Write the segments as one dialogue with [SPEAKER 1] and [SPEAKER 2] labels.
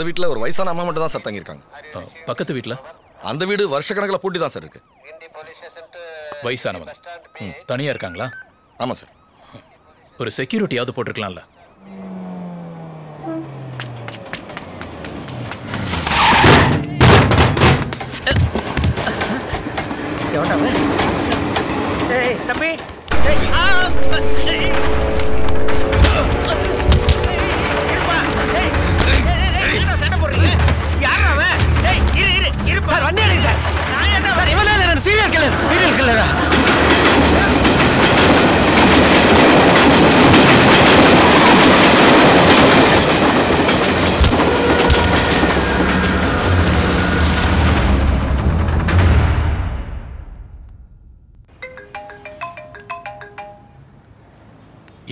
[SPEAKER 1] வீட்டில் ஒரு வயசான அம்மா மட்டும் தான் சார் தங்கியிருக்காங்க.
[SPEAKER 2] பக்கத்து வீட்டில்?
[SPEAKER 1] அந்த வீடு வருஷக்கணக்கில் பூட்டி தான் சார் இருக்கு.
[SPEAKER 2] வயசானவங்க தனியாக இருக்காங்களா?
[SPEAKER 1] ஆமாம் சார்.
[SPEAKER 2] ஒரு செக்யூரிட்டியாவது போட்டிருக்கலாம்ல.
[SPEAKER 3] தம்பி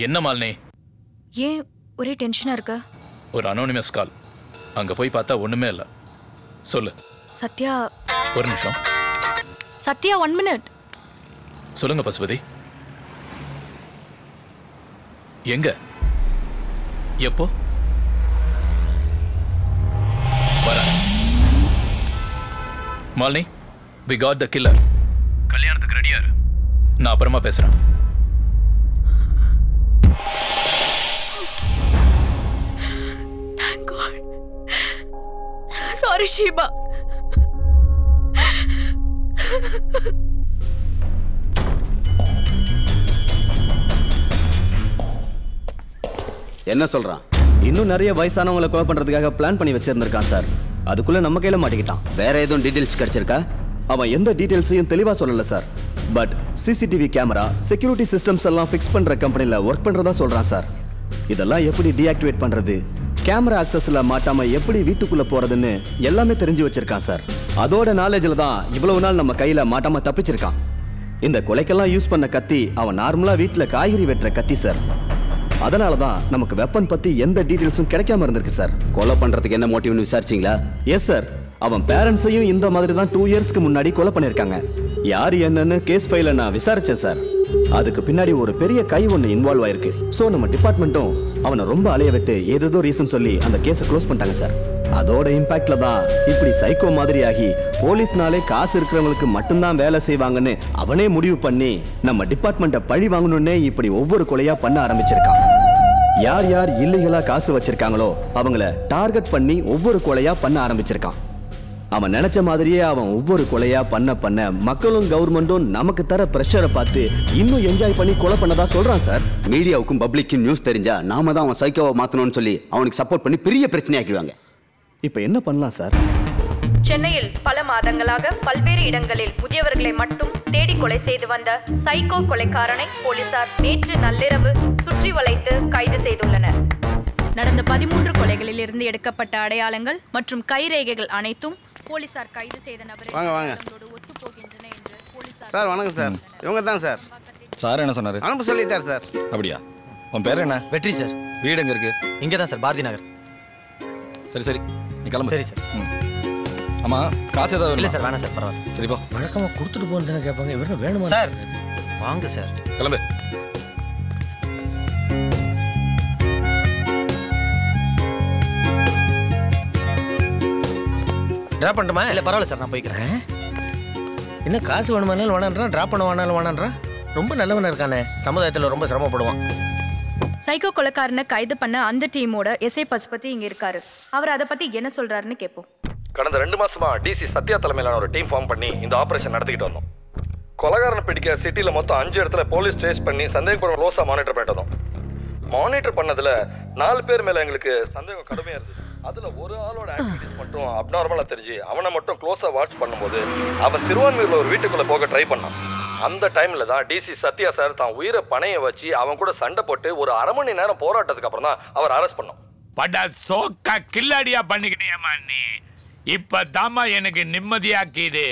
[SPEAKER 2] என்ன மாலினி,
[SPEAKER 4] ஏன் ஒரே டென்ஷனா இருக்க?
[SPEAKER 2] ஒரு அனோனிமஸ் கால். அங்க போய் பார்த்தா ஒண்ணுமே இல்ல. சொல்லு.
[SPEAKER 4] சத்யா.
[SPEAKER 2] ஒரு நிமிஷம்.
[SPEAKER 4] சத்யா 1 மினிட்.
[SPEAKER 2] சொல்லுங்க பசுபதி. எங்க? எப்போ? வரேன். Malini, we got the killer. கல்யாணத்துக்கு ரெடியா இரு. நான் அப்புறமா பேசுறேன்.
[SPEAKER 4] Thank God. Sorry Shiba.
[SPEAKER 5] என்ன சொல்றான்? இன்னும் நிறைய வயசானவங்களை கொலை பண்றதுக்காக பிளான் பண்ணி வச்சிருந்திருக்கான் சார். அதுக்குள்ள நம்ம கையில மாட்டிக்கிட்டான். வேற எதுவும் டீடைல்ஸ் கிடைச்சிருக்கா? அவன் எந்த டீடைல்ஸையும் தெளிவா சொல்லல sir. But CCTV camera, security systems எல்லாம் ஃபிக்ஸ் பண்ற கம்பெனில ஒர்க் பண்றதா சொல்றான் சார். இதெல்லாம் எப்படி டீஆக்டிவேட் பண்றது, கேமரா ஆக்சஸ்ல மாட்டாம எப்படி வீட்டுக்குள்ள போறதுன்னு எல்லாமே தெரிஞ்சு வச்சிருக்கான் சார். அதோட நாலேஜ்ல தான் இவ்வளவு நாள் நம்ம கையில மாட்டாம தப்பிச்சிருக்கான். இந்த கொலைக்கெல்லாம் யூஸ் பண்ண கத்தி அவன் நார்மலா வீட்டுல காய்கறி வெட்டுற கத்தி சார். அதனால தான் நமக்கு வெப்பன் பத்தி எந்த டீடைல்ஸும் கிடைக்காம இருந்திருக்கு சார். கொலை பண்றதுக்கு என்ன மோட்டிவ்னு விசாரிச்சீங்களா? Yes sir. அவன் பேரண்ட்ஸையும் இந்த மாதிரி தான் 2 இயர்ஸ்க்கு முன்னாடி கொலை பண்ணிருக்காங்க. யார் என்னன்னு கேஸ் ஃபைல நான் விசாரிச்சேன் சார். அதுக்கு பின்னாடி ஒரு பெரிய கை ஒன்று இன்வால்வ் ஆயிருக்கு. ஸோ நம்ம டிபார்ட்மெண்ட்டும் அவனை ரொம்ப அலைய விட்டு ஏதேதோ ரீசன் சொல்லி அந்த கேஸை க்ளோஸ் பண்ணிட்டாங்க சார். அதோட இம்பாக்ட்ல தான் இப்படி சைக்கோ மாதிரி ஆகி போலீஸ்னாலே காசு இருக்கிறவங்களுக்கு மட்டும்தான் வேலை செய்வாங்கன்னு அவனே முடிவு பண்ணி நம்ம டிபார்ட்மெண்ட்டை பழி வாங்கணும்னே இப்படி ஒவ்வொரு கொலையா பண்ண ஆரம்பிச்சிருக்கான். யார் யார் இல்லீகலா காசு வச்சிருக்காங்களோ அவங்கள டார்கெட் பண்ணி ஒவ்வொரு கொலையா பண்ண ஆரம்பிச்சிருக்கான். அவன் நினைச்ச மாதிரியே அவன் ஒவ்வொரு கொலையா பண்ண மக்களும் கவர்மெண்ட்டும் நமக்கு தர பிரஷரை பார்த்து இன்னும் என்ஜாய் பண்ணி கொலை பண்ணதா சொல்றான் சார். மீடியாவுக்கும் பப்ளிக்கும் நியூஸ் தெரிஞ்சா நாம தான் அவன் சைக்கோவை மாத்தணும்னு சொல்லி அவனுக்கு சப்போர்ட் பண்ணி பெரிய பிரச்சனையாக்கிடுவாங்க. இப்போ என்ன பண்ணலாம் சார்?
[SPEAKER 6] சென்னையில் பல மாதங்களாக பல்வேறு இடங்களில் முதியவர்களை மட்டும் தேடி கொலை செய்து வந்த சைக்கோ கொலைக்காரனை போலீசார் நேற்று நள்ளிரவு சுற்றி வளைத்து கைது செய்துள்ளனர்.
[SPEAKER 4] நடந்த 13 கொலைகளில் இருந்து எடுக்கப்பட்ட அடையாளங்கள் மற்றும் கைரேகைகள் அனைத்தும் போலீசார் கைது செய்த நபர்களோடு ஒத்து போகின்றன என்று போலீசார்.
[SPEAKER 3] சார் வணக்கம் சார். இவங்க தான் சார்.
[SPEAKER 1] சார் என்ன சொன்னாரு?
[SPEAKER 3] அனுப்ப சொல்லிட்டார் சார்.
[SPEAKER 1] அப்படியா? உன் பேர் என்ன?
[SPEAKER 7] வெற்றி சார்.
[SPEAKER 1] வீடு எங்க இருக்கு?
[SPEAKER 7] இங்கே தான் சார், பாரதி நகர்.
[SPEAKER 1] சரி சரி, நீ கிளம்பு.
[SPEAKER 7] சரி சார்.
[SPEAKER 1] ஆமா, காசு ஏதாவது
[SPEAKER 7] இல்லை சார், வேணாம் சார், பரவாயில்ல.
[SPEAKER 1] சரி போ.
[SPEAKER 8] வழக்கமாக கொடுத்துட்டு போன்னு கேட்பாங்க, இவரு வேணுமா
[SPEAKER 7] சார்? வாங்க சார்,
[SPEAKER 1] கிளம்பு.
[SPEAKER 7] ட்ராப் பண்ணட்டுமா? இல்லை பரவாயில்ல சார், நான் போய்க்கிறேன்.
[SPEAKER 8] என்ன காசு வேணுமானாலும் வேணான்றான், ட்ராப் பண்ண வேணாலும் வேணான்றான். ரொம்ப நல்லவனா இருக்கானே, சமுதாயத்தில் ரொம்ப சிரமப்படுவான்.
[SPEAKER 4] சைக்கோ கொலைக்காரனை கைது பண்ண அந்த டீமோட எஸ்ஐ பசுபதி இங்க இருக்காரு. அவர் அதை பத்தி என்ன சொல்றாருன்னு கேட்போம்.
[SPEAKER 1] கடந்த 2 மாசமா டிசி சத்யா தலைமையிலான ஒரு டீம் ஃபார்ம் பண்ணி இந்த ஆபரேஷன் நடத்திக்கிட்டு வந்தோம். கொலைகாரனை பிடிக்க சிட்டில மொத்தம் 5 இடத்துல போலீஸ் ட்ரேஸ் பண்ணி சந்தேகப்படும் க்ளோஸா மானிட்டர் பண்ணிட்டு வந்தோம். மானிட்டர் பண்ணதுல 4 பேர் மேல எங்களுக்கு சந்தேகம் கடுமையா இருந்துச்சு. அதுல ஒரு ஆளோட ஆக்டிவிட்டிஸ் மட்டும் அப்நார்மலா தெரிஞ்சு அவனை மட்டும் க்ளோஸா வாட்ச் பண்ணும்போது அவன் திருவான்மையூர்ல ஒரு வீட்டுக்குள்ள போக ட்ரை பண்ணான். அந்த டைம்ல தான் டிசி சத்யா சார் தான் உயிரை பணைய வச்சு அவன் கூட சண்டை போட்டு ஒரு 1/2 மணி நேரம் போராட்டத்துக்கு அப்புறம் தான் அவர் அரெஸ்ட் பண்ணோம்.
[SPEAKER 9] பட சோக்கா கில்லாடியா பண்ணிக்கிட்டியம்மா நீ. இப்ப தாமா எனக்கு நிம்மதியாக்கிது.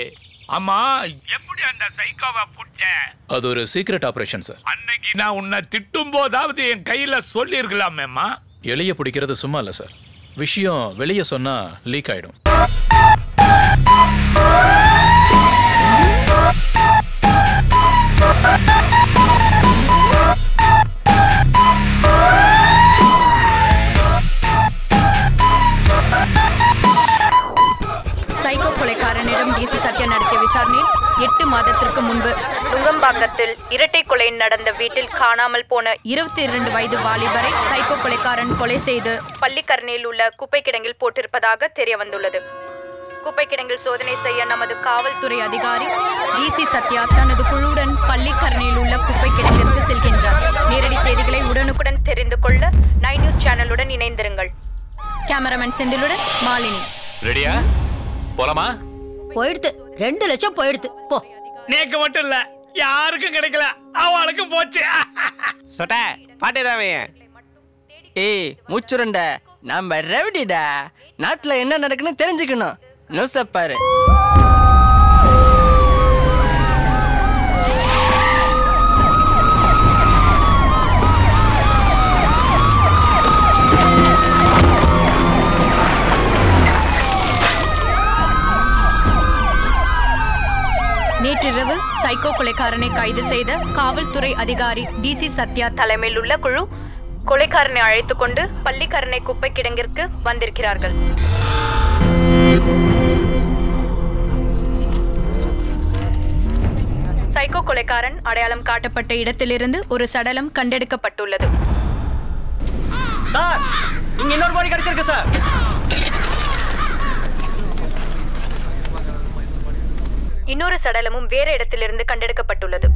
[SPEAKER 9] அம்மா, எப்படி அந்த சைக்கோவை புடிச்ச?
[SPEAKER 2] அது ஒரு சீக்ரெட் ஆபரேஷன் சார்.
[SPEAKER 9] அன்னைக்கு நான் உன்னை திட்டும் போதாவது என் கையில சொல்லிருக்கலாமேம்மா.
[SPEAKER 2] எலிய பிடிக்கிறது சும்மா இல்ல சார். விஷயம் வெளியே சொன்னா லீக் ஆயிடும்.
[SPEAKER 6] முன்பு நுங்கம்பாக்கத்தில் இரட்டை கொலை நடந்த வீட்டில் காணாமல் போன
[SPEAKER 4] 22 வயது வாலிபரை சைக்கோ கொலைக்காரன் கொலை செய்து
[SPEAKER 6] பள்ளிக்கரணையில் உள்ள குப்பை கிடங்கில் போட்டிருப்பதாக தெரிய வந்துள்ளது. குப்பை கிடங்கில் சோதனை செய்ய நமது காவல்துறை
[SPEAKER 4] அதிகாரி டிசி சத்யா தனது குழுவுடன் பள்ளிக்கரணையில் உள்ள குப்பை கிடங்கிற்கு செல்கின்றார். நேரடி செய்திகளை உடனுக்குடன் தெரிந்து கொள்ள 9 நியூஸ் சேனலுடன் இணைந்திருங்கள். கேமராமேன் செந்திலுடன் மாலினி.
[SPEAKER 2] ரெடியா? போலாமா?
[SPEAKER 10] போயிடுத்து 2 லட்சம் போயிடுத்து. போ.
[SPEAKER 8] நேக்கு மட்டும் இல்ல, யாருக்கும் கிடைக்கல, அவளுக்கும் போச்சு.
[SPEAKER 3] சொட்ட பாட்டேதாவே.
[SPEAKER 11] ஏய் மூச்சுருண்ட, நம்ம ரெவடிடா. நாட்டுல என்ன நடக்குன்னு தெரிஞ்சுக்கணும். நியூஸ பாரு.
[SPEAKER 4] நேற்றிரவு சைக்கோ கொலைக்காரனை கைது செய்த காவல்துறை அதிகாரி டிசி சத்யா
[SPEAKER 6] தலைமையில் உள்ள குழு கொலைக்காரனை அழைத்துக் கொண்டு பள்ளிக்கரணை குப்பை கிடங்கிற்கு வந்திருக்கிறார்கள். சைக்கோ கொலைக்காரன் அடையாளம் காட்டப்பட்ட இடத்திலிருந்து ஒரு சடலம் கண்டெடுக்கப்பட்டுள்ளது.
[SPEAKER 7] சார், இங்க இன்னொரு பாடி கிடைச்சிருக்கு சார்.
[SPEAKER 6] இன்னொரு சடலமும் வேறு இடத்திலிருந்து கண்டெடுக்கப்பட்டுள்ளது.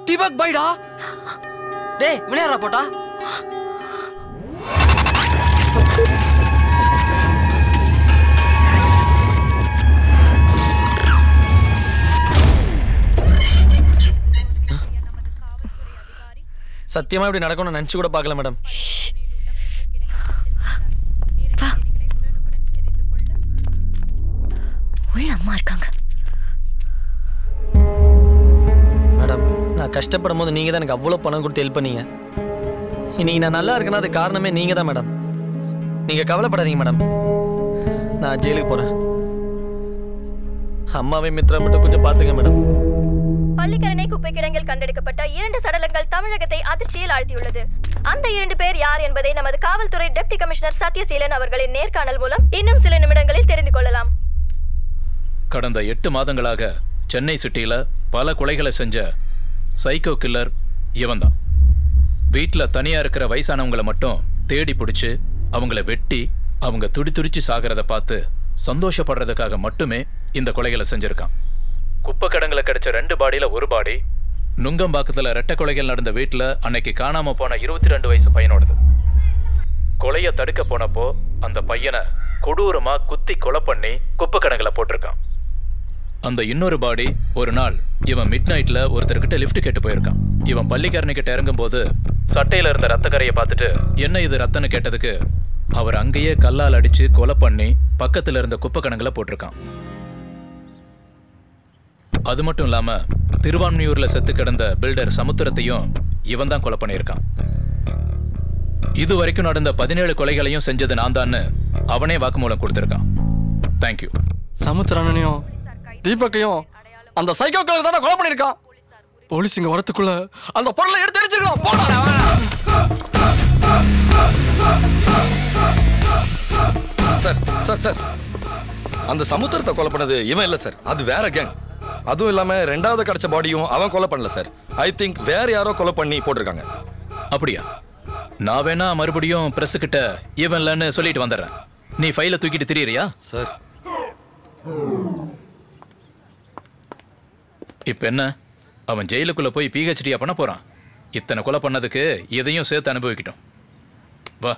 [SPEAKER 11] தீபக் பைடா. டேய் விளையாடுறா போட்டா.
[SPEAKER 7] சத்தியமா இப்படி நடக்கும்னு நினைச்சு கூட பார்க்கல மேடம்.
[SPEAKER 10] உள்ள அம்மா இருக்காங்க.
[SPEAKER 7] மேடம், நான் கஷ்டப்படும் போது நீங்க தான் எனக்கு அவ்வளோ பணம் கொடுத்து ஹெல்ப் பண்ணீங்க. இன்னைக்கு நான் நல்லா இருக்கேன்னா அது காரணமே நீங்க தான் மேடம். நீங்க கவலைப்படாதீங்க மேடம். நான் ஜெயிலுக்கு போறேன். அம்மாவே மித்ரா மட்டும் கொஞ்சம் பாத்துங்க மேடம்.
[SPEAKER 6] பள்ளிக்கரணை குப்பை கிடங்கில் கண்டெடுக்கப்பட்ட 2 சடலங்கள் தமிழகத்தை அதிர்ச்சியில் ஆழ்த்தியுள்ளது. அந்த 2 பேர் யார் என்பதை நமது காவல்துறை டெப்டி கமிஷனர் சத்யசீலன் அவர்களின் நேர்காணல் மூலம் இன்னும் சில நிமிடங்களில் தெரிந்து கொள்ளலாம்.
[SPEAKER 2] கடந்த 8 மாதங்களாக சென்னை சிட்டியில பல கொலைகளை செஞ்ச சைக்கோ கில்லர் இவன்தான். வீட்டில் தனியா இருக்கிற வயசானவங்களை மட்டும் தேடி பிடிச்சு அவங்கள வெட்டி அவங்க துடிச்சு சாகிறத பார்த்து சந்தோஷப்படுறதுக்காக மட்டுமே இந்த கொலைகளை செஞ்சிருக்கான். குப்பை கடங்குல கிடைச்ச 2 பாடியில ஒரு பாடி நுங்கம்பாக்கத்துல ரெட்டை கொலைகள் நடந்த வீட்டுல அன்னைக்கு காணாம போன 22 வயசு பையனோடது. கொலைய தடுக்க போனப்போ அந்த பையனை கொடூரமா குத்தி கொலை பண்ணி குப்பை கடங்குல போட்டிருக்கான். அந்த இன்னொரு பாடி ஒரு நாள் இவன் மிட் நைட்ல ஒருத்தர்கிட்ட லிஃப்ட் கேட்டு போயிருக்கான். இவன் பள்ளிக்கரணை கிட்ட இறங்கும் போது சட்டையில இருந்த ரத்த கரையை பார்த்துட்டு என்ன இது ரத்தன்னு கேட்டதுக்கு அவர் அங்கேயே கல்லால் அடிச்சு கொலை பண்ணி பக்கத்துல இருந்த குப்பை கடங்குல போட்டிருக்கான். அது மட்டும் இல்லாம திருவான்மியூர்ல செத்து கிடந்த பில்டர் சமுத்திரத்தையும் இவன் தான் கொலை பண்ணியிருக்கான். இது வரைக்கும் நடந்த 17 கொலைகளையும் செஞ்சது நான் தான்னு அவனே வாக்குமூலம் கொடுத்திருக்கான். தேங்க்யூ.
[SPEAKER 11] சமுத்திரனையும் தீபக்கையும் அந்த சைக்கோ கில்லர் தான கொலை பண்ணிருக்கான். போலீஸ் இங்க வரதுக்குள்ள அந்த பொருளை எடுத்து எரிச்சிடலாம்.
[SPEAKER 1] சார் சார் சார், அந்த சமுத்திரத்தை கொலை பண்ணது இவன் இல்ல சார், அது வேற கேங். அதுவும் இல்லாம 2வது கிடைச்ச பாடியும் அவன் கொலை பண்ணல சார். ஐ திங்க் வேற யாரோ கொலை பண்ணி போட்டிருக்காங்க.
[SPEAKER 2] அப்படியா? நான் வேணா மறுபடியும் பிரஸ் கிட்ட இவன் இல்லைன்னு சொல்லிட்டு வந்துடுறேன். நீ ஃபைலை தூக்கிட்டு திரியறியா?
[SPEAKER 1] சார்
[SPEAKER 2] இப்ப என்ன, அவன் ஜெயிலுக்குள்ள போய் PhD பண்ண போறான். இத்தனை கொலை பண்ணதுக்கு இதையும் சேர்த்து அனுபவிக்கட்டும். வா.